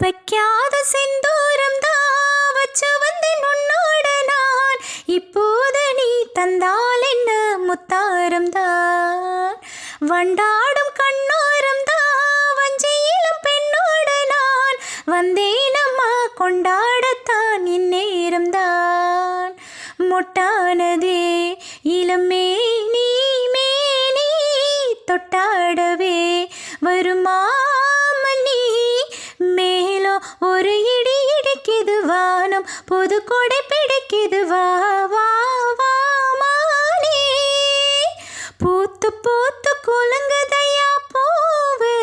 வைக்காத செந்தூரம் தான் வச்சு வந்தேன் உன்னோட நான். இப்போது நீ தந்தால் என்ன முத்தாரம் தான். வண்டாடும் கண்ணோரம் தான் வஞ்சியிலும் பெண்ணோட நான் வந்தேனம்மா கொண்டாடத்தான் இந்நேரம் தான். மொட்டானதே இளமே நீ மேனி தொட்டாடவே வருமாமணி. மேலோ ஒரு இடி இடிக்குது வானம் புது கொடை பிடிக்குது வா வா வா மானே. பூத்து பூத்து குலுங்குதையா பூவு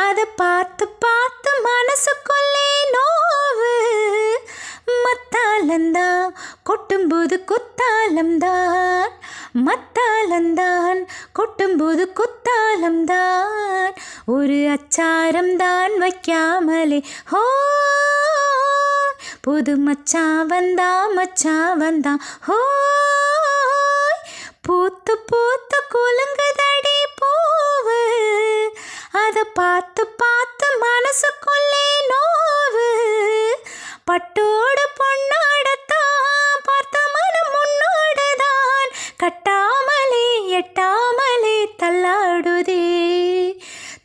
அதை பார்த்து பார்த்து மனசுக்குள்ளே நோவு. மத்தாலந்தான் கொட்டும்போது குத்தாலம்தான் மத்தாலந்தான் கொட்டும்போது குத்தாலம்தான். ஒரு அச்சாரம்தான் வைக்காமலே ஹோ புது மச்சான் வந்தான் ஹோ. பூத்து பூத்து குலுங்குதடி பூவு அதை பார்த்து பார்த்து மனசுக்குள்ளே நோவு. பட்டோடு பொண்ணோடத்தான் பார்த்த மனம் முன்னோடுதான் கட்டாமலே எட்டாமலே தள்ளாடுதே.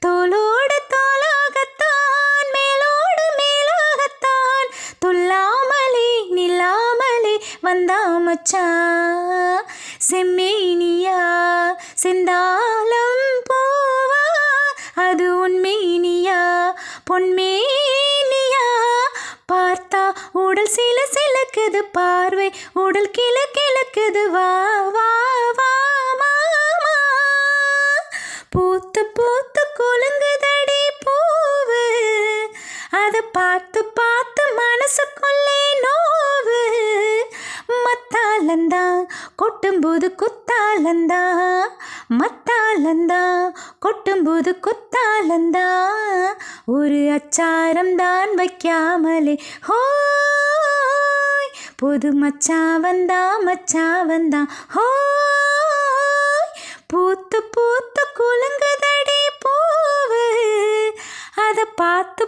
தோளோடு தோளாகத்தான் மேலோடு மேலாகத்தான் துள்ளாமலே நில்லாமலே வந்தா மச்சான். செம்மேனியா செந்தாளம் பூவா அது உன்மேனியா பொன்மேனியா. பார்த்தா உடல் சில சிலக்குது பார்வை உடல் கிழக்குது வா வா வா மாமா. பூத்து பூத்து குலுங்குதடி பூவு அதை பார்த்து பார்த்து மனசுக்குள்ளே நோவு. மத்தாலந்தான் கொட்டும்போது குத்தாலந்தான் மத்தாலந்தான் கொட்டும்போது குத்தாலந்தான். ஒரு அச்சாரம்தான் வைக்காமலே ஹோய் புது மச்சான் வந்தான் ஹோய். பூத்து பூத்து குலுங்குதடி பூவு அதை பார்த்து